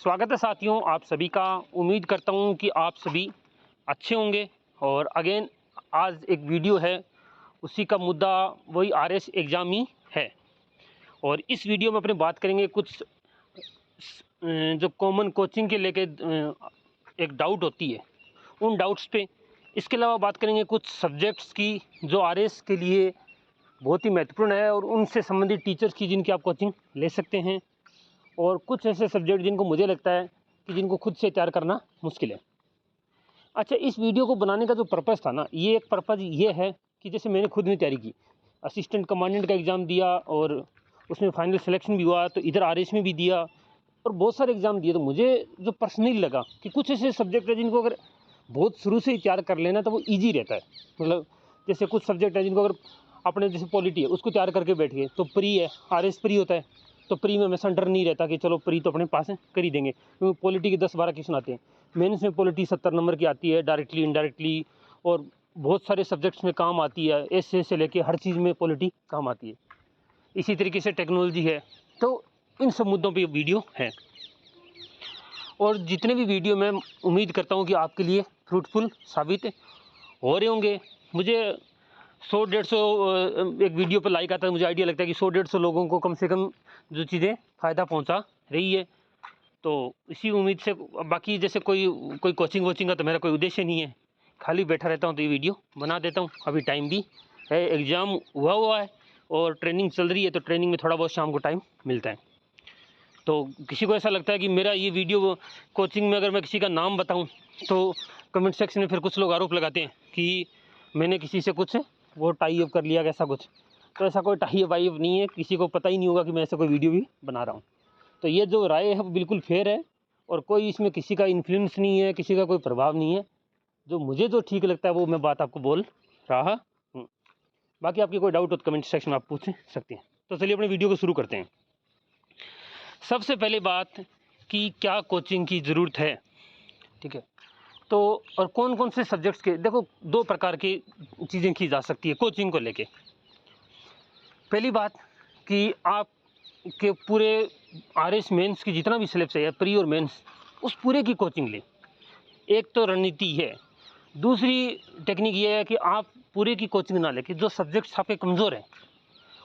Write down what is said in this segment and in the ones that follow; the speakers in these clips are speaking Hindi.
स्वागत है साथियों आप सभी का। उम्मीद करता हूँ कि आप सभी अच्छे होंगे। और अगेन आज एक वीडियो है, उसी का मुद्दा वही आरएस एग्ज़ाम ही है। और इस वीडियो में अपने बात करेंगे कुछ जो कॉमन कोचिंग के लेके एक डाउट होती है, उन डाउट्स पे। इसके अलावा बात करेंगे कुछ सब्जेक्ट्स की जो आरएस के लिए बहुत ही महत्वपूर्ण है और उनसे संबंधित टीचर्स की जिनकी आप कोचिंग ले सकते हैं। और कुछ ऐसे सब्जेक्ट जिनको मुझे लगता है कि जिनको खुद से तैयार करना मुश्किल है। अच्छा, इस वीडियो को बनाने का जो पर्पज़ था ना, ये एक पर्पज़ ये है कि जैसे मैंने खुद ने तैयारी की, असिस्टेंट कमांडेंट का एग्ज़ाम दिया और उसमें फाइनल सिलेक्शन भी हुआ, तो इधर आरएस में भी दिया और बहुत सारे एग्ज़ाम दिए। तो मुझे जो पर्सनली लगा कि कुछ ऐसे सब्जेक्ट है जिनको अगर बहुत शुरू से ही तैयार कर लेना तो वो ईजी रहता है। मतलब जैसे कुछ सब्जेक्ट है जिनको अगर अपने जैसे पॉलिटी है उसको तैयार करके बैठ गए तो प्री है, आरएस प्री होता है, तो प्री में हमेशा डर नहीं रहता कि चलो प्री तो अपने पास है कर ही देंगे, क्योंकि पॉलिटी के 10-12 क्वेश्चन आते हैं। मेंस में पॉलिटी 70 नंबर की आती है, डायरेक्टली इनडायरेक्टली, और बहुत सारे सब्जेक्ट्स में काम आती है। ऐसे से लेके हर चीज़ में पॉलिटी काम आती है। इसी तरीके से टेक्नोलॉजी है। तो इन सब मुद्दों पर वीडियो है और जितने भी वीडियो मैं उम्मीद करता हूँ कि आपके लिए फ्रूटफुल साबित हो रहे होंगे। मुझे 100-150 एक वीडियो पर लाइक आता है, मुझे आइडिया लगता है कि 100-150 लोगों को कम से कम जो चीज़ें फ़ायदा पहुंचा रही है। तो इसी उम्मीद से बाकी जैसे कोई कोचिंग वोचिंग का तो मेरा कोई उद्देश्य नहीं है, खाली बैठा रहता हूं तो ये वीडियो बना देता हूं। अभी टाइम भी है, एग्ज़ाम हुआ है और ट्रेनिंग चल रही है, तो ट्रेनिंग में थोड़ा बहुत शाम को टाइम मिलता है। तो किसी को ऐसा लगता है कि मेरा ये वीडियो कोचिंग में अगर मैं किसी का नाम बताऊँ तो कमेंट सेक्शन में फिर कुछ लोग आरोप लगाते हैं कि मैंने किसी से कुछ वो टाई अप कर लिया, कैसा कुछ। तो ऐसा कोई टाई अप नहीं है, किसी को पता ही नहीं होगा कि मैं ऐसा कोई वीडियो भी बना रहा हूँ। तो ये जो राय है वो बिल्कुल फेयर है और कोई इसमें किसी का इन्फ्लुएंस नहीं है, किसी का कोई प्रभाव नहीं है। जो मुझे जो ठीक लगता है वो मैं बात आपको बोल रहा हूँ। बाकी आपकी कोई डाउट हो तो कमेंट सेक्शन में आप पूछ सकते हैं। तो चलिए अपने वीडियो को शुरू करते हैं। सबसे पहले बात कि क्या कोचिंग की ज़रूरत है, ठीक है। तो और कौन कौन से सब्जेक्ट्स के, देखो 2 प्रकार की चीज़ें की जा सकती है कोचिंग को लेके। पहली बात कि आप के पूरे आरएस मेंस की जितना भी सिलेबस है, प्री और मेंस, उस पूरे की कोचिंग लें। एक तो रणनीति है। दूसरी टेक्निक ये है कि आप पूरे की कोचिंग ना लेके जो सब्जेक्ट्स आपके कमज़ोर हैं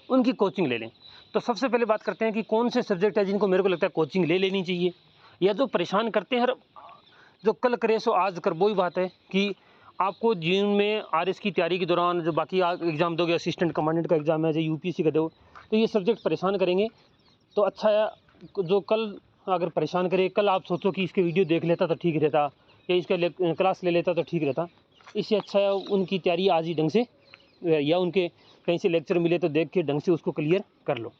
उनकी कोचिंग ले लें। तो सबसे पहले बात करते हैं कि कौन से सब्जेक्ट है जिनको मेरे को लगता है कोचिंग ले लेनी चाहिए, या जो परेशान करते हैं हर जो कल करे सो आज कर। वही बात है कि आपको जीवन में आरएस की तैयारी के दौरान जो बाकी एग्ज़ाम दोगे, असिस्टेंट कमांडेंट का एग्ज़ाम है, जो यूपीएससी का दो, तो ये सब्जेक्ट परेशान करेंगे। तो अच्छा है जो कल अगर परेशान करे, कल आप सोचो कि इसके वीडियो देख लेता तो ठीक रहता, या इसका क्लास ले लेता तो ठीक रहता। इससे अच्छा है उनकी तैयारी आज ही ढंग से, या उनके कहीं से लेक्चर मिले तो देख के ढंग से उसको क्लियर कर लो।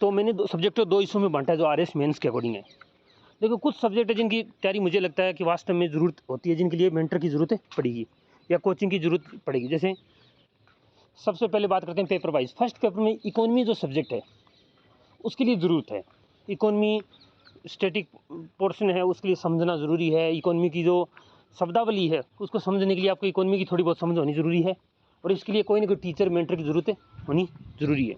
तो मैंने सब्जेक्ट को 2 हिस्सों में बांटा है जो आरएस मेंस के अकॉर्डिंग है। देखो कुछ सब्जेक्ट है जिनकी तैयारी मुझे लगता है कि वास्तव में ज़रूरत होती है, जिनके लिए मेंटर की ज़रूरत पड़ेगी या कोचिंग की ज़रूरत पड़ेगी। जैसे सबसे पहले बात करते हैं पेपर वाइज। फर्स्ट पेपर में इकोनॉमी जो सब्जेक्ट है उसके लिए ज़रूरत है। इकोनॉमी स्टैटिक पोर्शन है, उसके लिए समझना ज़रूरी है। इकोनॉमी की जो शब्दावली है उसको समझने के लिए आपको इकोनॉमी की थोड़ी बहुत समझ होनी ज़रूरी है, और इसके लिए कोई ना कोई टीचर मेंटर की ज़रूरत होनी ज़रूरी है।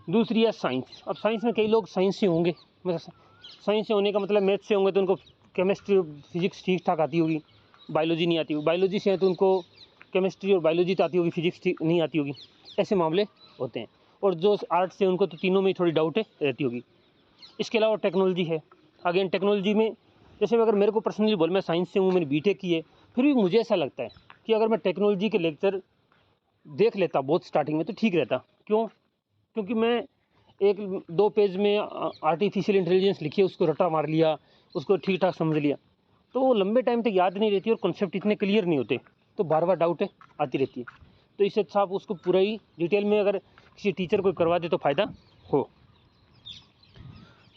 दूसरी है साइंस। अब साइंस में कई लोग साइंस से होंगे, मतलब साइंस से होने का मतलब मैथ से होंगे तो उनको केमिस्ट्री फिजिक्स ठीक ठाक आती होगी, बायोलॉजी नहीं आती होगी। बायोलॉजी से है तो उनको केमिस्ट्री और बायोलॉजी तो आती होगी, फिजिक्स ठीक नहीं आती होगी। ऐसे मामले होते हैं। और जो आर्ट से उनको तो तीनों में थोड़ी डाउट रहती होगी। इसके अलावा टेक्नोलॉजी है। अगेन टेक्नोलॉजी में जैसे अगर मेरे को पर्सनली बोल, मैं साइंस से हूँ, मैंने बीटेक की है, फिर भी मुझे ऐसा लगता है कि अगर मैं टेक्नोलॉजी के लेक्चर देख लेता बहुत स्टार्टिंग में तो ठीक रहता। क्यों? क्योंकि मैं 1-2 पेज में आर्टिफिशियल इंटेलिजेंस लिखी है, उसको रटा मार लिया, उसको ठीक ठाक समझ लिया, तो वो लंबे टाइम तक याद नहीं रहती और कॉन्सेप्ट इतने क्लियर नहीं होते, तो बार बार डाउट आती रहती है। तो इससे अच्छा आप उसको पूरा ही डिटेल में अगर किसी टीचर को करवा दे तो फ़ायदा हो।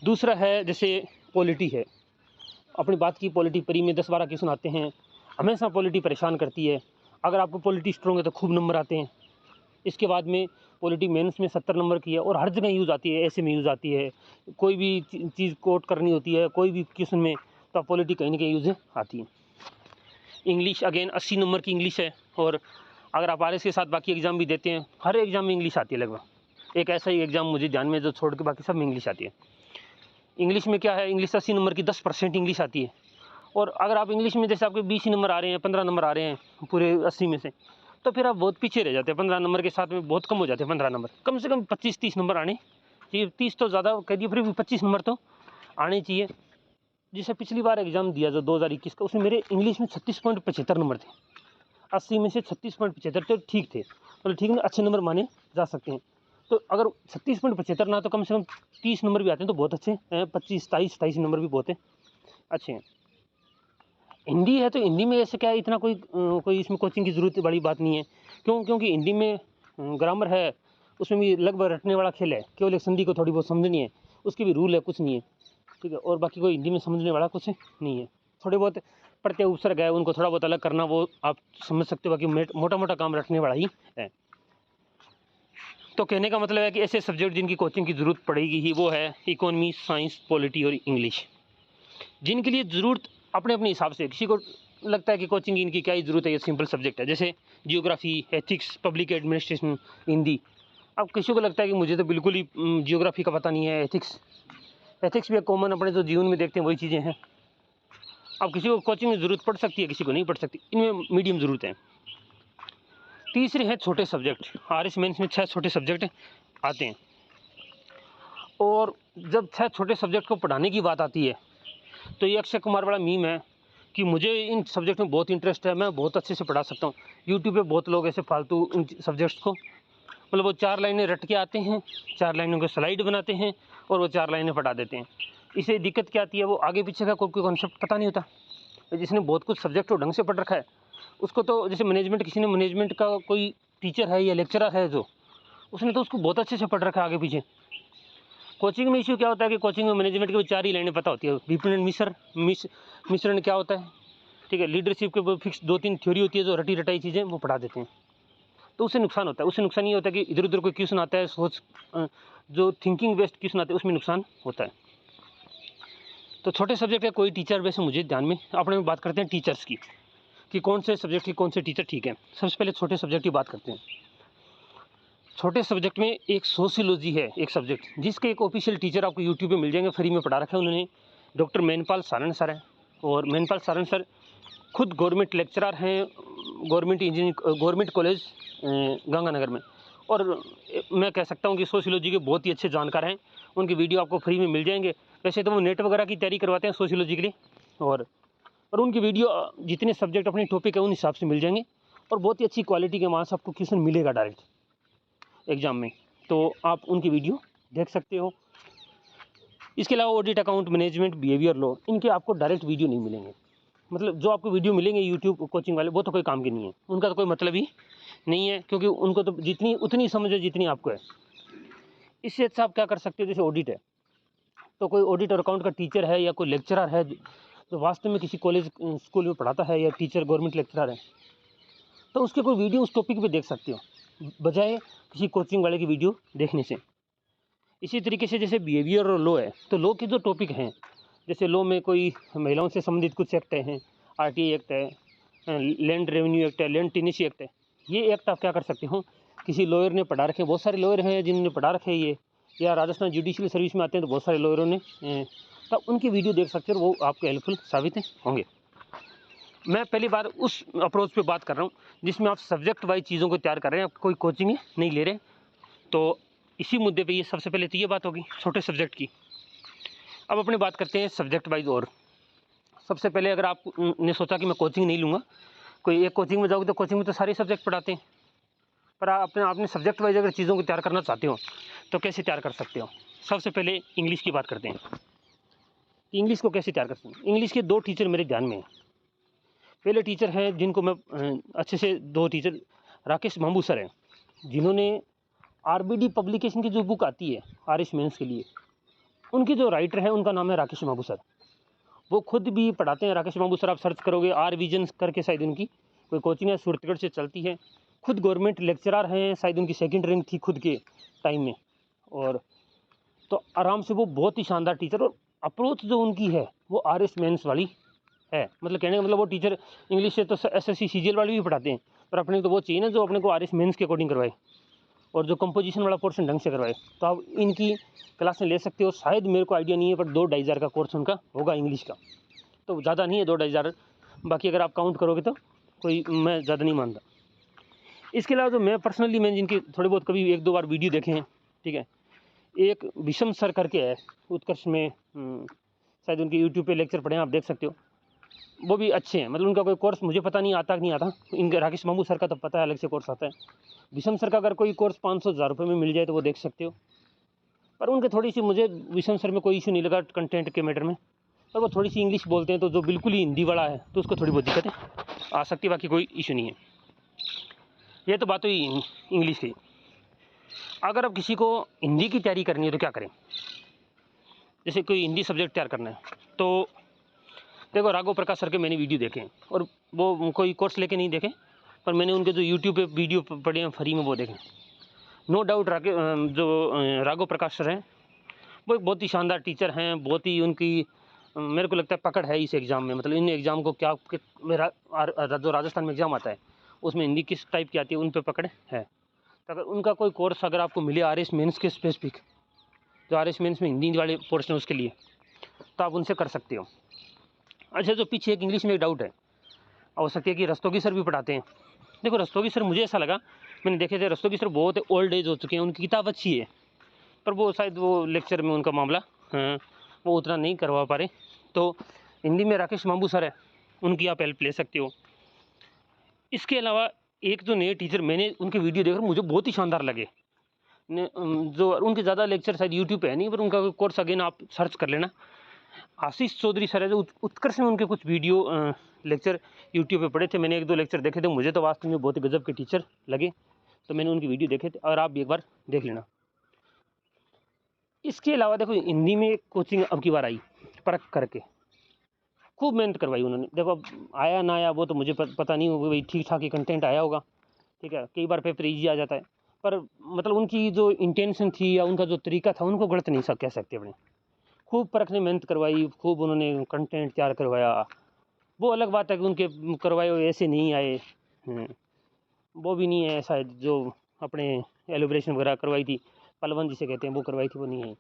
दूसरा है जैसे पॉलिटी है। अपनी बात की, पॉलिटी प्री में 10-12 क्वेश्चन आते हैं। हमेशा पॉलिटी परेशान करती है। अगर आपको पॉलिटी स्ट्रॉन्ग है तो खूब नंबर आते हैं। इसके बाद में पॉलिटी मेंस में 70 नंबर की है और हर जगह यूज़ आती है, ऐसे में यूज़ आती है। कोई भी चीज़ कोट करनी होती है कोई भी क्वेश्चन में, तो पॉलिटी कहीं ना कहीं यूज़ आती है। इंग्लिश अगेन 80 नंबर की इंग्लिश है, और अगर आप आरएस के साथ बाकी एग्ज़ाम भी देते हैं, हर एग्ज़ाम में इंग्लिश आती है लगभग। एक ऐसा ही एग्ज़ाम मुझे ध्यान में जो छोड़ के बाकी सब में इंग्लिश आती है। इंग्लिश में क्या है, इंग्लिश 80 नंबर की 10% इंग्लिश आती है। और अगर आप इंग्लिश में जैसे आपके 20 नंबर आ रहे हैं, 15 नंबर आ रहे हैं पूरे 80 में से, तो फिर आप बहुत पीछे रह जाते हैं। 15 नंबर के साथ में बहुत कम हो जाते हैं 15 नंबर। कम से कम 25-30 नंबर आने चाहिए। 30 तो ज़्यादा कह दिए, फिर भी 25 नंबर तो आने चाहिए। जैसे पिछली बार एग्ज़ाम दिया जो 2021 का, उसमें मेरे इंग्लिश में 36.75 नंबर थे। 80 में से 36.75 तो ठीक थे, मतलब ठीक ना, अच्छे नंबर माने जा सकते हैं। तो अगर 36.75 ना, तो कम से कम 30 नंबर भी आते हैं तो बहुत अच्छे हैं। 25, 27 नंबर भी बहुत हैं, अच्छे हैं। हिंदी है तो हिंदी में ऐसे क्या है, इतना कोई इसमें कोचिंग की ज़रूरत बड़ी बात नहीं है। क्योंकि हिंदी में ग्रामर है, उसमें भी लगभग रटने वाला खेल है। केवल एक संधि को थोड़ी बहुत समझनी है, उसकी भी रूल है, कुछ नहीं है, ठीक है। और बाकी कोई हिंदी में समझने वाला कुछ नहीं है। थोड़े बहुत प्रत्यय उपसर्ग है, उनको थोड़ा बहुत अलग करना, वो आप समझ सकते हो। बाकी मोटा मोटा काम रटने वाला ही है। तो कहने का मतलब है कि ऐसे सब्जेक्ट जिनकी कोचिंग की ज़रूरत पड़ेगी ही, वो है इकोनॉमी, साइंस, पॉलिटी और इंग्लिश। जिनके लिए ज़रूरत अपने अपने हिसाब से, किसी को लगता है कि कोचिंग की इनकी क्या ही ज़रूरत है, ये सिंपल सब्जेक्ट है, जैसे geography, ethics, public administration, Hindi. अब किसी को लगता है कि मुझे तो बिल्कुल ही जियोग्राफी का पता नहीं है, एथिक्स भी एक कॉमन अपने जो जीवन में देखते हैं वही चीज़ें हैं। अब किसी को कोचिंग की ज़रूरत पड़ सकती है, किसी को नहीं पड़ सकती। इनमें मीडियम ज़रूरत है। तीसरे हैं छोटे सब्जेक्ट। आर्यस मेंस में 6 छोटे सब्जेक्ट आते हैं। और जब 6 छोटे सब्जेक्ट को पढ़ाने की बात आती है, तो ये अक्षय कुमार वाला मीम है कि मुझे इन सब्जेक्ट में बहुत इंटरेस्ट है, मैं बहुत अच्छे से पढ़ा सकता हूँ। यूट्यूब पे बहुत लोग ऐसे फालतू इन सब्जेक्ट्स को, मतलब वो 4 लाइनें रट के आते हैं, 4 लाइनों के स्लाइड बनाते हैं और वो 4 लाइनें पढ़ा देते हैं। इससे दिक्कत क्या आती है, वो आगे पीछे का कोई कॉन्सेप्ट पता नहीं होता। जिसने बहुत कुछ सब्जेक्ट को ढंग से पढ़ रखा है, उसको तो, जैसे मैनेजमेंट, किसी ने मैनेजमेंट का कोई टीचर है या लेक्चरर है जो, उसने तो उसको बहुत अच्छे से पढ़ रखा है आगे पीछे। कोचिंग में इश्यू क्या होता है कि कोचिंग में मैनेजमेंट की वो 4 ही लाइनें पता होती है। विपणन मिश्रण क्या होता है, ठीक है। लीडरशिप के वो फिक्स 2-3 थ्योरी होती है, जो रटी रटाई चीज़ें वो पढ़ा देते हैं। तो उससे नुकसान होता है। उससे नुकसान ये होता है कि इधर उधर कोई क्वेश्चन आता है, जो थिंकिंग बेस्ड क्वेश्चन आते हैं, उसमें नुकसान होता है। तो छोटे सब्जेक्ट का कोई टीचर, वैसे मुझे ध्यान में, अपने में बात करते हैं टीचर्स की, कि कौन से सब्जेक्ट की कौन से टीचर ठीक है। सबसे पहले छोटे सब्जेक्ट की बात करते हैं। छोटे सब्जेक्ट में एक सोशियोलॉजी है, एक सब्जेक्ट, जिसके एक ऑफिशियल टीचर आपको यूट्यूब पे मिल जाएंगे, फ्री में पढ़ा रखा है उन्होंने। डॉक्टर मैनपाल सारण सर हैं। और मैनपाल सारण सर खुद गवर्नमेंट लेक्चरर हैं, गवर्नमेंट कॉलेज गंगानगर में। और मैं कह सकता हूँ कि सोशियोलॉजी के बहुत ही अच्छे जानकार हैं। उनकी वीडियो आपको फ्री में मिल जाएंगे। वैसे तो वो नेट वगैरह की तैयारी करवाते हैं सोशियोलॉजी के लिए, और उनकी वीडियो जितने सब्जेक्ट अपने टॉपिक है उन हिसाब से मिल जाएंगे। और बहुत ही अच्छी क्वालिटी के वहाँ से आपको क्वेश्चन मिलेगा डायरेक्ट एग्जाम में, तो आप उनकी वीडियो देख सकते हो। इसके अलावा audit, account management, behaviour law, इनके आपको डायरेक्ट वीडियो नहीं मिलेंगे। मतलब जो आपको वीडियो मिलेंगे यूट्यूब कोचिंग वाले, वो तो कोई काम के नहीं है, उनका तो कोई मतलब ही नहीं है, क्योंकि उनको तो जितनी उतनी समझ है जितनी आपको है। इससे अच्छा आप क्या कर सकते हो, जैसे ऑडिट है, तो कोई ऑडिट और अकाउंट का टीचर है या कोई लेक्चरर है जो वास्तव में किसी कॉलेज स्कूल में पढ़ाता है, या टीचर गवर्नमेंट लेक्चरर है, तो उसके कोई वीडियो उस टॉपिक पे देख सकते हो, बजाय किसी कोचिंग वाले की वीडियो देखने से। इसी तरीके से जैसे बिहेवियर और लॉ है, तो लॉ के जो टॉपिक हैं, जैसे लॉ में कोई महिलाओं से संबंधित कुछ एक्ट हैं, आरटीआई एक्ट है, लैंड रेवेन्यू एक्ट है, लैंड टेनेसी एक्ट है, ये एक्ट आप क्या कर सकते हो, किसी लॉयर ने पढ़ा रखे हैं, बहुत सारे लॉयर हैं जिन्होंने पढ़ा रखे हैं ये, या राजस्थान जुडिशियल सर्विस में आते हैं तो बहुत सारे लॉयरों ने, तो उनकी वीडियो देख सकते हो, वो आपको हेल्पफुल साबित होंगे। मैं पहली बार उस अप्रोच पे बात कर रहा हूँ जिसमें आप सब्जेक्ट वाइज चीज़ों को तैयार कर रहे हैं, आप कोई कोचिंग नहीं ले रहे। तो इसी मुद्दे पे ये सबसे पहले तो ये बात होगी छोटे सब्जेक्ट की। अब अपनी बात करते हैं सब्जेक्ट वाइज। और सबसे पहले अगर आपने सोचा कि मैं कोचिंग नहीं लूँगा, कोई एक कोचिंग में जाओगे तो कोचिंग में तो सारे सब्जेक्ट पढ़ाते हैं, पर आपने सब्जेक्ट वाइज अगर चीज़ों को तैयार करना चाहते हो तो कैसे तैयार कर सकते हो। सबसे पहले इंग्लिश की बात करते हैं, इंग्लिश को कैसे तैयार कर सकते हैं। इंग्लिश के 2 टीचर मेरे ध्यान में हैं। पहले टीचर हैं जिनको मैं अच्छे से, 2 टीचर राकेश बांबू सर हैं, जिन्होंने आरबीडी पब्लिकेशन की जो बुक आती है आर्यस मेंस के लिए, उनके जो राइटर हैं उनका नाम है राकेश बांबू सर। वो खुद भी पढ़ाते हैं, राकेश बांबू सर। आप सर्च करोगे आर विजन करके, शायद उनकी कोई कोचिंग है, सूरतगढ़ से चलती है। खुद गवर्नमेंट लेक्चरर हैं, शायद उनकी सेकंड रैंक थी खुद के टाइम में। और तो आराम से, वो बहुत ही शानदार टीचर, और अप्रोच जो उनकी है वो आर्यस मेंस वाली है। मतलब कहने का मतलब वो टीचर इंग्लिश से तो एसएससी सीजीएल वाले भी पढ़ाते हैं, पर अपने तो वो चाहिए ना जो अपने को आर्यस मेंस के अकॉर्डिंग करवाए। और जो कंपोजिशन वाला पोर्शन ढंग से करवाए, तो आप इनकी क्लासें ले सकते हो। शायद मेरे को आइडिया नहीं है, पर 2-2.5 हज़ार का कोर्स उनका होगा इंग्लिश का, तो ज़्यादा नहीं है 2-2.5 हज़ार। बाकी अगर आप काउंट करोगे तो कोई मैं ज़्यादा नहीं मानता। इसके अलावा जो मैं पर्सनली मैंने जिनकी थोड़े बहुत कभी 1-2 बार वीडियो देखे हैं, ठीक है, एक विषम सर करके है उत्कर्ष में, शायद उनके यूट्यूब पे लेक्चर पढ़े हैं, आप देख सकते हो। वो भी अच्छे हैं, मतलब उनका कोई कोर्स मुझे पता नहीं आता कि नहीं आता, इनके राकेश बाबू सर का तो पता है, अलग से कोर्स आता है। विषम सर का अगर कोई कोर्स 500-1000 रुपये में मिल जाए तो वो देख सकते हो। पर उनके थोड़ी सी, मुझे विषम सर में कोई इशू नहीं लगा कंटेंट के मैटर में, पर वो थोड़ी सी इंग्लिश बोलते हैं, तो जो बिल्कुल ही हिंदी वाला है तो उसको थोड़ी बहुत दिक्कतें आ सकती है, बाकी कोई इशू नहीं है। ये तो बात हुई इंग्लिश की। अगर अब किसी को हिंदी की तैयारी करनी है तो क्या करें? जैसे कोई हिंदी सब्जेक्ट तैयार करना है, तो देखो राघव प्रकाश सर के मैंने वीडियो देखे हैं, और वो कोई कोर्स लेके नहीं देखे, पर मैंने उनके जो यूट्यूब पे वीडियो पड़े हैं फ्री में वो देखे। नो डाउट राघव प्रकाश सर हैं, वो एक बहुत ही शानदार टीचर हैं, बहुत ही उनकी मेरे को लगता है पकड़ है इस एग्ज़ाम में। मतलब इन एग्ज़ाम को क्या मेरा जो राजस्थान में एग्ज़ाम आता है उसमें हिंदी किस टाइप की आती है, उन पे पकड़ है। तो अगर उनका कोई कोर्स अगर आपको मिले RS मेंस के स्पेसिफिक, जो RS मेंस में हिंदी वाले पोर्शन है उसके लिए, तो आप उनसे कर सकते हो। अच्छा, जो पीछे एक इंग्लिश में एक डाउट है, हो सकती है कि रस्तोगी सर भी पढ़ाते हैं। देखो रस्तोगी सर, मुझे ऐसा लगा, मैंने देखे थे रस्तोगी सर बहुत ओल्ड एज हो चुके हैं, उनकी किताब अच्छी है, पर वो शायद वो लेक्चर में उनका मामला वो उतना नहीं करवा पा रहे। तो हिंदी में राकेश बाबू सर है, उनकी आप हेल्प ले सकते हो। इसके अलावा एक जो नए टीचर, मैंने उनके वीडियो देखकर मुझे बहुत ही शानदार लगे, जो उनके ज़्यादा लेक्चर शायद यूट्यूब पे है नहीं, पर उनका कोर्स अगेन आप सर्च कर लेना। आशीष चौधरी सर है, जो उत्कर्ष में उनके कुछ वीडियो लेक्चर यूट्यूब पे पड़े थे, मैंने 1-2 लेक्चर देखे थे, मुझे तो वास्तव में बहुत ही गजब के टीचर लगे, तो मैंने उनकी वीडियो देखे थे, और आप भी एक बार देख लेना। इसके अलावा देखो हिंदी में कोचिंग अब की बार आई, परख करके खूब मेहनत करवाई उन्होंने। देखो अब आया ना आया वो तो मुझे पता नहीं होगा, भाई ठीक ठाक ही कंटेंट आया होगा, ठीक है, कई बार पेपर ईजी आ जाता है, पर मतलब उनकी जो इंटेंशन थी या उनका जो तरीका था, उनको गलत नहीं कह सकते अपने। खूब परखने मेहनत करवाई, खूब उन्होंने कंटेंट तैयार करवाया। वो अलग बात है कि उनके करवाए हुए ऐसे नहीं आए, वो भी नहीं है शायद, जो अपने एलिब्रेशन वगैरह करवाई थी, पलवन जिसे कहते हैं, वो करवाई थी, वो नहीं है,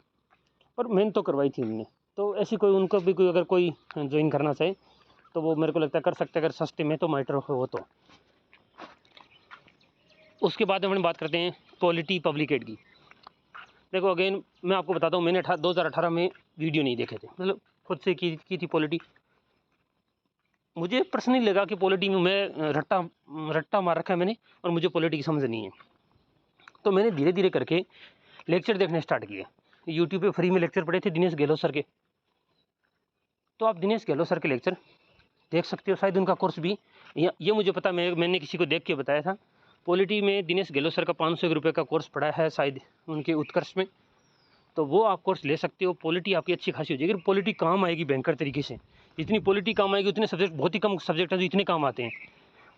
पर मेहनत तो करवाई थी उन्होंने। तो ऐसी कोई उनको भी कोई अगर कोई ज्वाइन करना चाहे तो वो मेरे को लगता है कर सकते हैं, अगर सस्ते में तो मैटर हो तो। उसके बाद हम बात करते हैं पॉलिटी पब्लिकेट की। देखो अगेन मैं आपको बताता हूँ, मैंने 2018 में वीडियो नहीं देखे थे, मतलब खुद से की थी पॉलिटी। मुझे पर्सनली लगा कि पॉलिटी में मैं रट्टा मार रखा है मैंने, और मुझे पॉलिटी की समझ नहीं है। तो मैंने धीरे धीरे करके लेक्चर देखने स्टार्ट किए। यूट्यूब पे फ्री में लेक्चर पड़े थे दिनेश गहलोत सर के, तो आप दिनेश गहलोत सर के लेक्चर देख सकते हो। शायद उनका कोर्स भी ये मुझे पता, मैंने किसी को देख के बताया था। पॉलिटी में दिनेश गहलोत सर का 500 रुपये का कोर्स पड़ा है शायद उनके उत्कर्ष में, तो वो आप कोर्स ले सकते हो। पॉलिटी आपकी अच्छी खासी हो जाएगी। पॉलिटी काम आएगी भयंकर तरीके से, जितनी पॉलिटी काम आएगी उतने सब्जेक्ट, बहुत ही कम सब्जेक्ट हैं जो इतने काम आते हैं।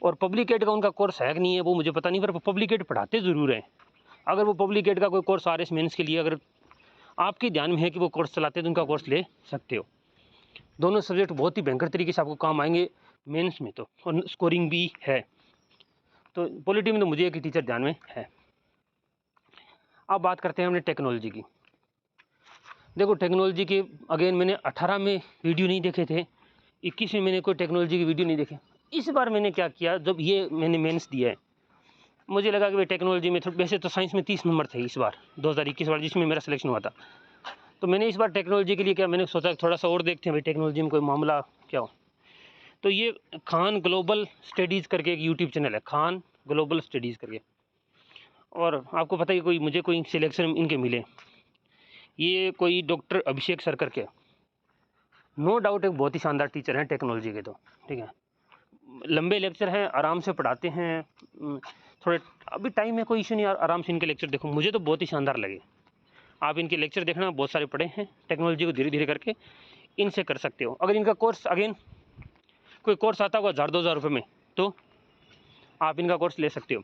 और पब्लिकेट का उनका कोर्स है कि नहीं है वो मुझे पता नहीं, पर पब्लिकेट पढ़ाते ज़रूर हैं। अगर वो पब्लिकेट का कोई कोर्स RS मेंस के लिए अगर आपके ध्यान में है कि वो कोर्स चलाते हैं तो उनका कोर्स ले सकते हो। दोनों सब्जेक्ट बहुत ही भयंकर तरीके से आपको काम आएंगे मेंस में, तो और स्कोरिंग भी है। तो पॉलिटी में तो मुझे एक ही टीचर ध्यान में है। अब बात करते हैं हमने टेक्नोलॉजी की। देखो टेक्नोलॉजी के अगेन मैंने 18 में वीडियो नहीं देखे थे, 21 में मैंने कोई टेक्नोलॉजी की वीडियो नहीं देखे। इस बार मैंने क्या किया, जब ये मैंने मेंस दिया है, मुझे लगा कि भाई टेक्नोलॉजी में वैसे तो साइंस में 30 नंबर थे इस बार 2021 वाला जिसमें मेरा सिलेक्शन हुआ था। तो मैंने इस बार टेक्नोलॉजी के लिए क्या, मैंने सोचा थोड़ा सा और देखते हैं भाई टेक्नोलॉजी में कोई मामला क्या हो। तो ये खान ग्लोबल स्टडीज़ करके एक यूट्यूब चैनल है, खान ग्लोबल स्टडीज़ करके, और आपको पता ही मुझे कोई सिलेक्शन इनके मिले। ये कोई डॉक्टर अभिषेक सर करके, नो डाउट एक बहुत ही शानदार टीचर हैं टेक्नोलॉजी के, तो ठीक है, लंबे लेक्चर हैं, आराम से पढ़ाते हैं। थोड़े अभी टाइम में कोई इशू नहीं, आराम से इनके लेक्चर देखो, मुझे तो बहुत ही शानदार लगे। आप इनके लेक्चर देखना, बहुत सारे पढ़े हैं। टेक्नोलॉजी को धीरे धीरे करके इनसे कर सकते हो। अगर इनका कोर्स अगेन कोई कोर्स आता होगा 1000-2000 रुपये में, तो आप इनका कोर्स ले सकते हो।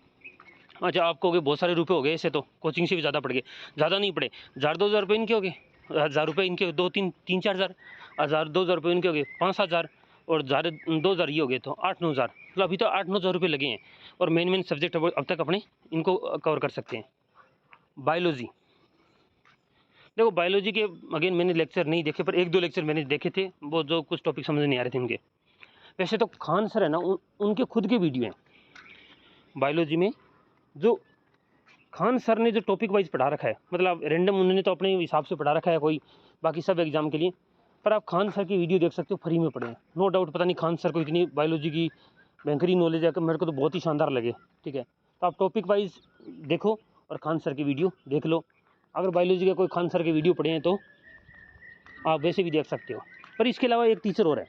अच्छा, आपको बहुत सारे रुपए हो गए, ऐसे तो कोचिंग से भी ज़्यादा पड़ गए, ज़्यादा नहीं पड़े, 1000-2000 रुपये इनके हो गए, 1000 रुपये इनके 2-3-4 हज़ार, 1000-2000 रुपये इनके हो गए 5-7 हज़ार, और 1000-2000 ये हो गए तो 8-9 हज़ार। मतलब अभी तो 8-9 हज़ार रुपये लगे हैं, और मेन सब्जेक्ट अब तक अपने इनको कवर कर सकते हैं। बायोलॉजी, देखो बायोलॉजी के अगेन मैंने लेक्चर नहीं देखे, पर 1-2 लेक्चर मैंने देखे थे, वो जो कुछ टॉपिक समझ नहीं आ रहे थे उनके। वैसे तो खान सर है ना, उनके खुद के वीडियो हैं बायोलॉजी में, जो खान सर ने जो टॉपिक वाइज पढ़ा रखा है, मतलब रैंडम उन्होंने तो अपने हिसाब से पढ़ा रखा है कोई, बाकी सब एग्जाम के लिए, पर आप खान सर की वीडियो देख सकते हो, फ्री में पढ़े, नो डाउट। पता नहीं खान सर को इतनी बायोलॉजी की भयंकरी नॉलेज है कि मेरे को तो बहुत ही शानदार लगे, ठीक है। तो आप टॉपिक वाइज देखो और खान सर की वीडियो देख लो। अगर बायोलॉजी के कोई खान सर के वीडियो पढ़े हैं तो आप वैसे भी देख सकते हो। पर इसके अलावा एक टीचर और है,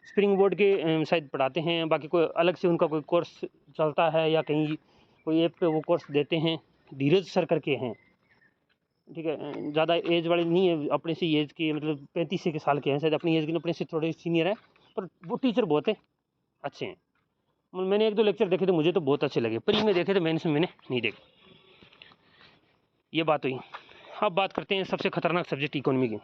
स्प्रिंग बोर्ड के शायद पढ़ाते हैं, बाकी कोई अलग से उनका कोई कोर्स चलता है या कहीं कोई ऐप पे वो कोर्स देते हैं, धीरज सर करके हैं, ठीक है। ज़्यादा एज वाले नहीं है, अपने से एज के मतलब 35 के साल के हैं शायद, अपनी एज के अपने से थोड़े सीनियर है, पर वो टीचर बहुत है अच्छे हैं। मैंने 1-2 लेक्चर देखे थे, मुझे तो बहुत अच्छे लगे, पर में देखे थे, मैंने नहीं देखे। ये बात हुई। अब बात करते हैं सबसे खतरनाक सब्जेक्ट इकोनॉमी की।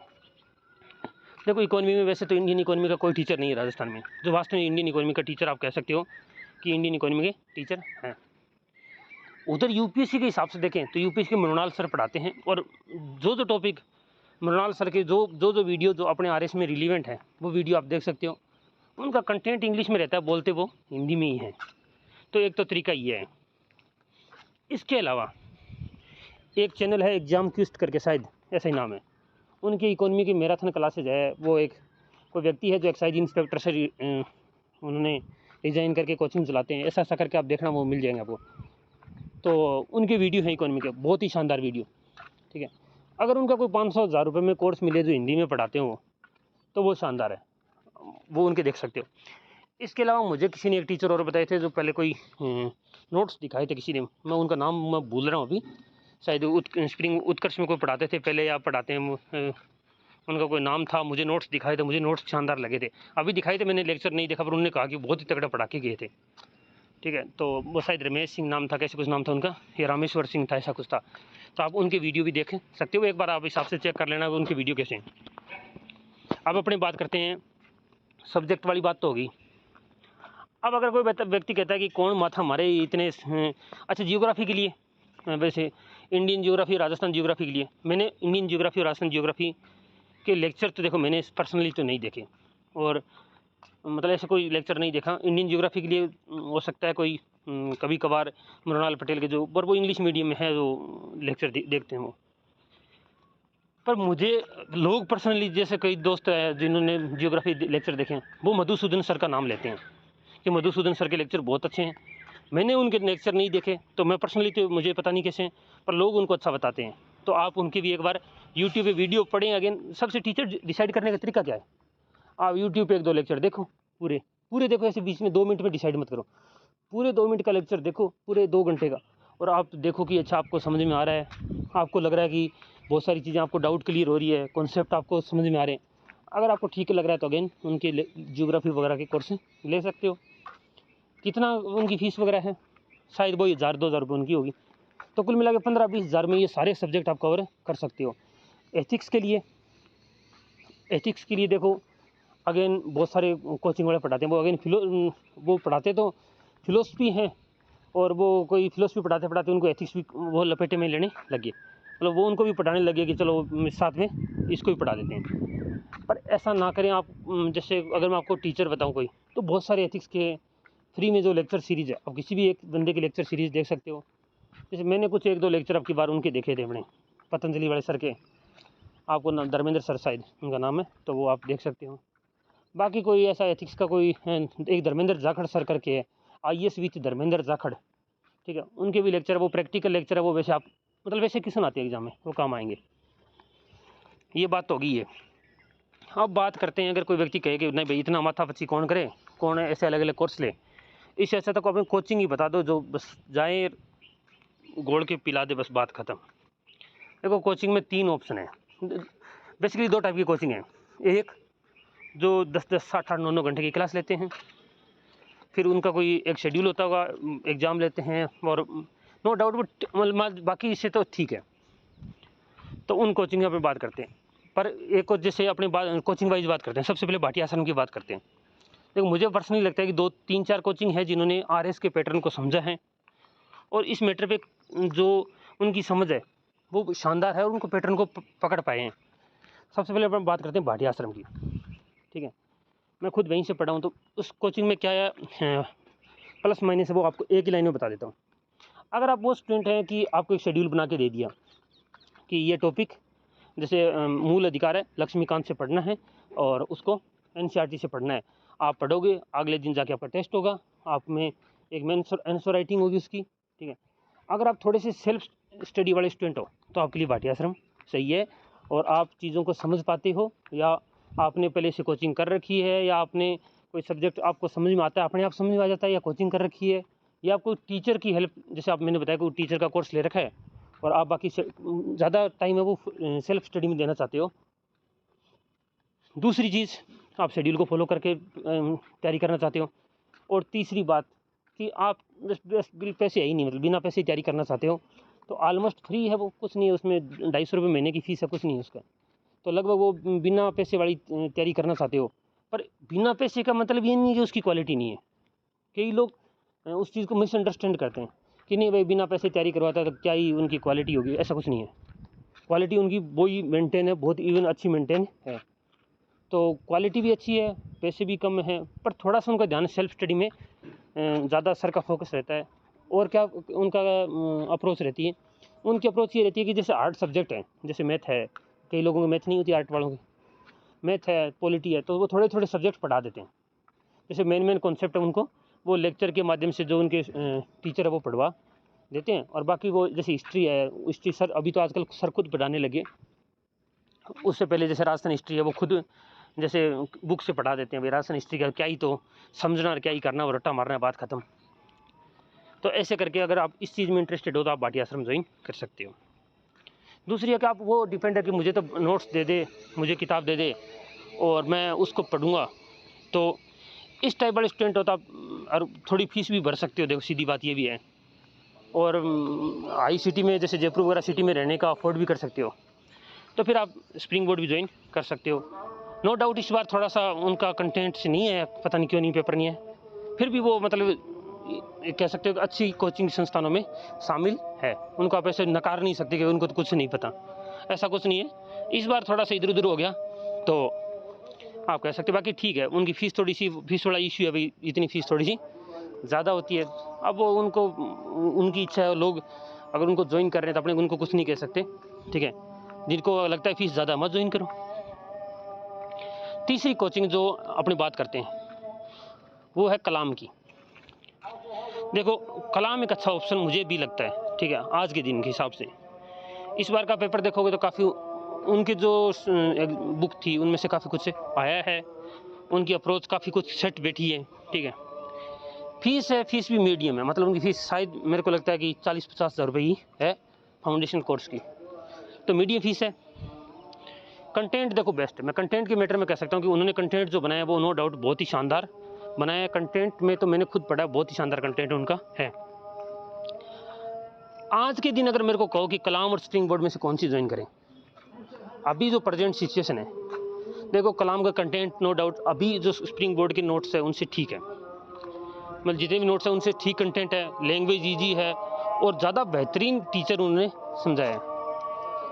देखो इकोनॉमी में वैसे तो इंडियन इकोनॉमी का कोई टीचर नहीं है राजस्थान में, जो वास्तव में इंडियन इकोनॉमी का टीचर आप कह सकते हो कि इंडियन इकोनॉमी के टीचर हैं। उधर यूपीएससी के हिसाब से देखें तो यूपीएससी के मृणाल सर पढ़ाते हैं, और जो टॉपिक मृणाल सर के जो वीडियो जो अपने आरएस में रिलीवेंट है, वो वीडियो आप देख सकते हो। उनका कंटेंट इंग्लिश में रहता है, बोलते वो हिंदी में ही है, तो एक तो तरीका ये है। इसके अलावा एक चैनल है एग्जाम क्विस्ट करके, शायद ऐसा ही नाम है, उनकी इकोनॉमी की मैराथन क्लासेज है। वो एक कोई व्यक्ति है जो एक्साइज इंस्पेक्टर से उन्होंने रिजाइन करके कोचिंग चलाते हैं, ऐसा करके आप देखना, वो मिल जाएंगे आपको। तो उनके वीडियो हैं इकोनॉमी के, बहुत ही शानदार वीडियो, ठीक है। अगर उनका कोई 500-1000 रुपये में कोर्स मिले जो हिंदी में पढ़ाते हो, तो वो शानदार है, वो उनके देख सकते हो। इसके अलावा मुझे किसी ने एक टीचर और बताए थे, जो पहले कोई नोट्स दिखाए थे किसी ने, मैं उनका नाम मैं भूल रहा हूँ अभी, शायद स्प्रिंग उत्कर्ष में कोई पढ़ाते थे पहले, या पढ़ाते हैं, उनका कोई नाम था, मुझे नोट्स दिखाए थे, मुझे नोट्स शानदार लगे थे। अभी दिखाए थे, मैंने लेक्चर नहीं देखा, पर उन्होंने कहा कि बहुत ही तगड़ा पढ़ा के गए थे, ठीक है। तो वो शायद रमेश सिंह नाम था, कैसे कुछ नाम था उनका, या रामेश्वर सिंह था, ऐसा कुछ था। तो आप उनके वीडियो भी देख सकते हो, एक बार आप हिसाब से चेक कर लेना उनके वीडियो कैसे हैं। अब अपने बात करते हैं, सब्जेक्ट वाली बात तो होगी। अब अगर कोई व्यक्ति कहता है कि कौन माथा हमारे इतने अच्छा जियोग्राफी के लिए, वैसे इंडियन जियोग्राफी, राजस्थान जियोग्राफी के लिए, मैंने इंडियन जियोग्राफी और राजस्थान जियोग्राफी के लेक्चर तो देखो मैंने पर्सनली तो नहीं देखे, और मतलब ऐसे कोई लेक्चर नहीं देखा। इंडियन जियोग्राफी के लिए हो सकता है कोई कभी कभार मृणाल पटेल के जो, पर वो इंग्लिश मीडियम में है, जो लेक्चर देखते हैं वो। पर मुझे लोग पर्सनली, जैसे कई दोस्त हैं जिन्होंने जियोग्राफी लेक्चर देखे हैं, वो मधुसूदन सर का नाम लेते हैं कि मधुसूदन सर के लेक्चर बहुत अच्छे हैं। मैंने उनके लेक्चर नहीं देखे, तो मैं पर्सनली तो मुझे पता नहीं कैसे हैं, पर लोग उनको अच्छा बताते हैं। तो आप उनकी भी एक बार यूट्यूब पे वीडियो पढ़ें। अगेन सबसे टीचर डिसाइड करने का तरीका क्या है, आप यूट्यूब पे 1-2 लेक्चर देखो, पूरे देखो, ऐसे बीच में 2 मिनट में डिसाइड मत करो, पूरे 2 मिनट का लेक्चर देखो, पूरे 2 घंटे का, और आप देखो कि अच्छा आपको समझ में आ रहा है, आपको लग रहा है कि बहुत सारी चीज़ें आपको डाउट क्लियर हो रही है, कॉन्सेप्ट आपको समझ में आ रहे हैं। अगर आपको ठीक लग रहा है तो अगेन उनके जियोग्राफी वगैरह के कोर्स ले सकते हो। कितना उनकी फ़ीस वगैरह है, शायद वो 1000-2000 रुपये उनकी होगी। तो कुल मिला के 15-20 हज़ार में ये सारे सब्जेक्ट आप कवर कर सकते हो। एथिक्स के लिए देखो अगेन बहुत सारे कोचिंग वाले पढ़ाते हैं, वो अगेन वो पढ़ाते तो फिलोसफी हैं, और वो कोई फिलोसफी पढ़ाते पढ़ाते उनको एथिक्स भी वो लपेटे में लेने लगे, मतलब वो उनको भी पढ़ाने लगे कि चलो साथ में इसको भी पढ़ा देते हैं। पर ऐसा ना करें आप। जैसे अगर मैं आपको टीचर बताऊं कोई, तो बहुत सारे एथिक्स के फ्री में जो लेक्चर सीरीज़ है, आप किसी भी एक बंदे की लेक्चर सीरीज़ देख सकते हो। जैसे मैंने कुछ 1-2 लेक्चर अब की बार उनके देखे थे, अपने पतंजलि वाले सर के, आपको नाम धर्मेंद्र सर शायद उनका नाम है, तो वो आप देख सकते हो। बाकी कोई ऐसा एथिक्स का कोई एक धर्मेंद्र जाखड़ सर करके है, IAS विथ धर्मेंद्र जाखड़, ठीक है, उनके भी लेक्चर है, वो प्रैक्टिकल लेक्चर है, वो वैसे आप मतलब वैसे किस्म आती है एग्जाम में, वो काम आएंगे। ये बात तो होगी है। अब बात करते हैं, अगर कोई व्यक्ति कहे कि नहीं भाई इतना माथा पच्ची कौन करे, कौन ऐसे अलग अलग कोर्स ले, इससे अच्छा तो अपनी कोचिंग ही बता दो, जो बस जाए गोल के पिला दे, बस बात ख़त्म। देखो कोचिंग में 3 ऑप्शन है, बेसिकली 2 टाइप की कोचिंग है। एक जो 10-10, 8-9 घंटे की क्लास लेते हैं, फिर उनका कोई एक शेड्यूल होता होगा, एग्ज़ाम लेते हैं, और नो डाउट बाकी इससे तो ठीक है, तो उन कोचिंग पर बात करते हैं। पर एक और जैसे अपने कोचिंग वाइज बात करते हैं, सबसे पहले भाटिया आश्रम की बात करते हैं। देखो मुझे पर्सनली लगता है कि 2-3-4 कोचिंग है जिन्होंने RS के पैटर्न को समझा है, और इस मैटर पे जो उनकी समझ है वो शानदार है और उनको पैटर्न को पकड़ पाए हैं। सबसे पहले अपन बात करते हैं भाटिया आश्रम की, ठीक है। मैं खुद वहीं से पढ़ा हूँ, तो उस कोचिंग में क्या है प्लस माइनस है वो आपको एक ही लाइन में बता देता हूँ। अगर आप वो स्टूडेंट हैं कि आपको एक शेड्यूल बना के दे दिया कि ये टॉपिक जैसे मूल अधिकार है लक्ष्मीकांत से पढ़ना है और उसको एनसीईआरटी से पढ़ना है, आप पढ़ोगे, अगले दिन जाके आपका टेस्ट होगा, आप में एक आंसर राइटिंग होगी उसकी, ठीक है। अगर आप थोड़े से सेल्फ स्टडी वाले स्टूडेंट हो तो आपके लिए भाटिया आश्रम सही है, और आप चीज़ों को समझ पाते हो, या आपने पहले से कोचिंग कर रखी है, या आपने कोई सब्जेक्ट आपको समझ में आता है, अपने आप समझ में आ जाता है, या कोचिंग कर रखी है, या आपको टीचर की हेल्प, जैसे आप मैंने बताया कोई टीचर का कोर्स ले रखा है और आप बाकी ज़्यादा टाइम है वो सेल्फ स्टडी में देना चाहते हो। दूसरी चीज़, आप शेड्यूल को फॉलो करके तैयारी करना चाहते हो। और तीसरी बात कि आप बस पैसे है ही नहीं, मतलब बिना पैसे तैयारी करना चाहते हो, तो ऑलमोस्ट फ्री है वो, कुछ नहीं है उसमें, 250 रुपये महीने की फ़ीस है, कुछ नहीं है उसका। तो लगभग वो बिना पैसे वाली तैयारी करना चाहते हो, पर बिना पैसे का मतलब ये नहीं कि उसकी क्वालिटी नहीं है। कई लोग उस चीज़ को मिसअंडरस्टैंड करते हैं कि नहीं भाई बिना पैसे तैयारी करवाता है तो क्या ही उनकी क्वालिटी होगी, ऐसा कुछ नहीं है। क्वालिटी उनकी वही मेंटेन है, बहुत इवन अच्छी मेंटेन है। तो क्वालिटी भी अच्छी है, पैसे भी कम है, पर थोड़ा सा उनका ध्यान सेल्फ स्टडी में ज़्यादा सर का फोकस रहता है। और क्या उनका अप्रोच रहती है, उनकी अप्रोच ये रहती है कि जैसे आर्ट सब्जेक्ट है, जैसे मैथ है, कई लोगों को मैथ नहीं होती, आर्ट वालों की मैथ है, पॉलिटी है, तो वो थोड़े थोड़े सब्जेक्ट पढ़ा देते हैं। जैसे मेन कॉन्सेप्ट है उनको वो लेक्चर के माध्यम से जो उनके टीचर है वो पढ़वा देते हैं, और बाकी वो जैसे हिस्ट्री है, हिस्ट्री सर अभी तो आजकल सर खुद पढ़ाने लगे, उससे पहले जैसे राजस्थान हिस्ट्री है वो खुद जैसे बुक से पढ़ा देते हैं, भाई राजस्थान हिस्ट्री का क्या ही तो समझना और क्या ही करना और रट्टा मारना है, बात ख़त्म। तो ऐसे करके अगर आप इस चीज़ में इंटरेस्टेड हो तो आप भाटिया आश्रम ज्वाइन कर सकते हो। दूसरी है कि आप वो डिपेंड है कि मुझे तो नोट्स दे दे, मुझे किताब दे दे और मैं उसको पढ़ूँगा, तो इस टाइप वाले स्टूडेंट हो तो आप और थोड़ी फीस भी भर सकते हो, देखो सीधी बात ये भी है। और हाई सिटी में जैसे जयपुर वगैरह सिटी में रहने का अफोर्ड भी कर सकते हो, तो फिर आप स्प्रिंग बोर्ड भी ज्वाइन कर सकते हो। नो डाउट इस बार थोड़ा सा उनका कंटेंट से नहीं है, पता नहीं क्यों नहीं पेपर नहीं है, फिर भी वो मतलब कह सकते हो कि अच्छी कोचिंग संस्थानों में शामिल है, उनको आप ऐसे नकार नहीं सकते कि उनको तो कुछ नहीं पता, ऐसा कुछ नहीं है। इस बार थोड़ा सा इधर उधर हो गया तो आप कह सकते हो, बाकी ठीक है। उनकी फ़ीस थोड़ी सी, फीस वाला इशू है भाई, इतनी फ़ीस थोड़ी सी ज़्यादा होती है। अब वो उनको उनकी इच्छा है, लोग अगर उनको ज्वाइन कर रहे हैं तो अपने उनको कुछ नहीं कह सकते, ठीक है। जिनको लगता है फ़ीस ज़्यादा मत ज्वाइन करो। तीसरी कोचिंग जो अपनी बात करते हैं वो है कलाम की। देखो कलाम एक अच्छा ऑप्शन मुझे भी लगता है, ठीक है, आज के दिन के हिसाब से। इस बार का पेपर देखोगे तो काफ़ी उनके जो बुक थी उनमें से काफ़ी कुछ आया है, उनकी अप्रोच काफ़ी कुछ सेट बैठी है, ठीक है। फीस है, फीस भी मीडियम है, मतलब उनकी फ़ीस शायद मेरे को लगता है कि 40-50 हज़ार रुपये ही है फाउंडेशन कोर्स की, तो मीडियम फीस है। कंटेंट देखो बेस्ट है, मैं कंटेंट के मैटर में कह सकता हूँ कि उन्होंने कंटेंट जो बनाया वो नो डाउट बहुत ही शानदार बनाया है। कंटेंट में तो मैंने खुद पढ़ा, बहुत ही शानदार कंटेंट उनका है। आज के दिन अगर मेरे को कहो कि कलाम और स्प्रिंग बोर्ड में से कौन सी ज्वाइन करें, अभी जो प्रेजेंट सिचुएशन है, देखो कलाम का कंटेंट नो डाउट अभी जो स्प्रिंग बोर्ड के नोट्स है उनसे ठीक है, मतलब जितने भी नोट्स हैं उनसे ठीक कंटेंट है, लैंग्वेज ईजी है और ज़्यादा बेहतरीन टीचर उन्होंने समझाया है।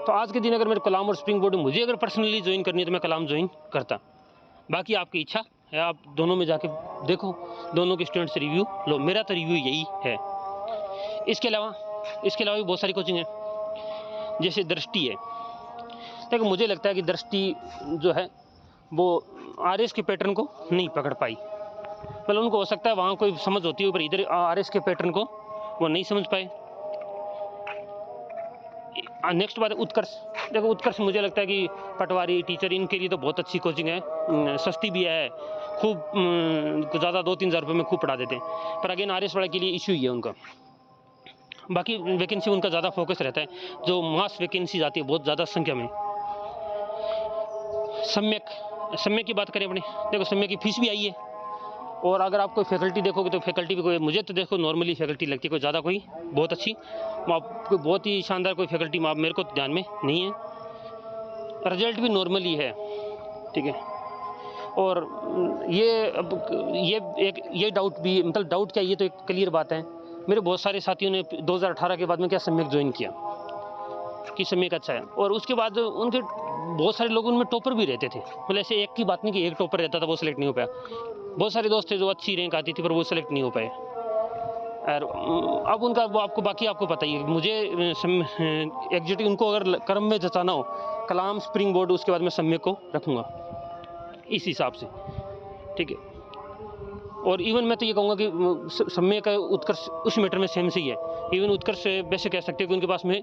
तो आज के दिन अगर मेरे कलाम और स्प्रिंग बोर्ड मुझे अगर पर्सनली ज्वाइन करनी है तो मैं कलाम ज्वाइन करता। बाकी आपकी इच्छा है, आप दोनों में जाके देखो, दोनों के स्टूडेंट से रिव्यू लो, मेरा तो रिव्यू यही है। इसके अलावा भी बहुत सारी कोचिंग है, जैसे दृष्टि है। देखो मुझे लगता है कि दृष्टि जो है वो आरएस के पैटर्न को नहीं पकड़ पाई, मतलब उनको हो सकता है वहाँ कोई समझ होती है, पर इधर आरएस के पैटर्न को वो नहीं समझ पाए। नेक्स्ट बात है उत्कर्ष। देखो उत्कर्ष मुझे लगता है कि पटवारी टीचर इनके लिए तो बहुत अच्छी कोचिंग है, सस्ती भी है, खूब ज़्यादा 2-3 हज़ार रुपये में खूब पढ़ा देते हैं, पर अगेन आरएस वाले के लिए इशू ही है उनका। बाकी वैकेंसी उनका ज़्यादा फोकस रहता है, जो मास वैकेंसी आती है बहुत ज़्यादा संख्या में। सम्यक की बात करें अपने, देखो सम्यक की फीस भी आई है, और अगर आप कोई फैकल्टी देखोगे तो फैकल्टी भी कोई, मुझे तो देखो नॉर्मली फैकल्टी लगती है, कोई ज़्यादा कोई बहुत अच्छी कोई बहुत ही शानदार कोई फैकल्टी मेरे को ध्यान में नहीं है। रिजल्ट भी नॉर्मली है, ठीक है। और ये डाउट भी, मतलब डाउट क्या, ये तो एक क्लियर बात है, मेरे बहुत सारे साथियों ने 2018 के बाद में क्या सम्यक ज्वाइन किया, कि सम्यक अच्छा है। और उसके बाद उनके बहुत सारे लोग उनमें टॉपर भी रहते थे, मतलब ऐसे एक की बात नहीं कि एक टॉपर रहता था वो सेलेक्ट नहीं हो पाया। बहुत सारे दोस्त थे जो अच्छी रैंक आती थी पर वो सेलेक्ट नहीं हो पाए। और अब उनका वो आपको बाकी आपको पता ही है। मुझे एग्जैक्टली उनको अगर क्रम में जताना हो, कलाम, स्प्रिंग बोर्ड, उसके बाद मैं सम्यक को रखूँगा इस हिसाब से, ठीक है। और इवन मैं तो ये कहूँगा कि सम्यक का उत्कर्ष उस मैटर में सेम से ही है। इवन उत्कर्ष वैसे कह सकते हैं कि उनके पास में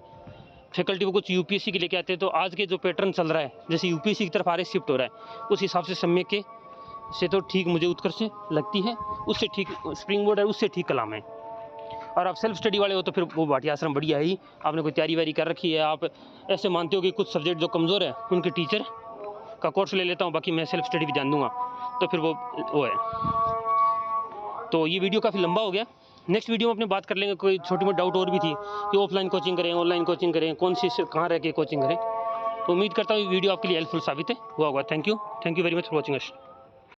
फैकल्टी वो कुछ यूपीएससी के लेके आते हैं, तो आज के जो पैटर्न चल रहा है, जैसे यूपीएससी की तरफ आ रहे शिफ्ट हो रहा है, उस हिसाब से सम्यक के से तो ठीक मुझे उत्कर्ष लगती है, उससे ठीक स्प्रिंग बोर्ड है, उससे ठीक कलाम है। और आप सेल्फ स्टडी वाले हो तो फिर वो भाटिया आश्रम बढ़िया है ही। आपने कोई तैयारी वारी कर रखी है, आप ऐसे मानते हो कि कुछ सब्जेक्ट जो कमज़ोर है उनके टीचर का कोर्स ले लेता हूँ, बाकी मैं सेल्फ स्टडी भी जान दूँगा, तो फिर वो है। तो ये वीडियो काफ़ी लंबा हो गया। नेक्स्ट वीडियो में अपने बात कर लेंगे। कोई छोटी मोटी डाउट और भी थी कि ऑफलाइन कोचिंग करें, ऑनलाइन कोचिंग करें, कौन सी कहाँ रह के कोचिंग करें। तो उम्मीद करता हूँ ये वीडियो आपके लिए हेल्पफुल साबित हुआ होगा। Thank you very much for watching us.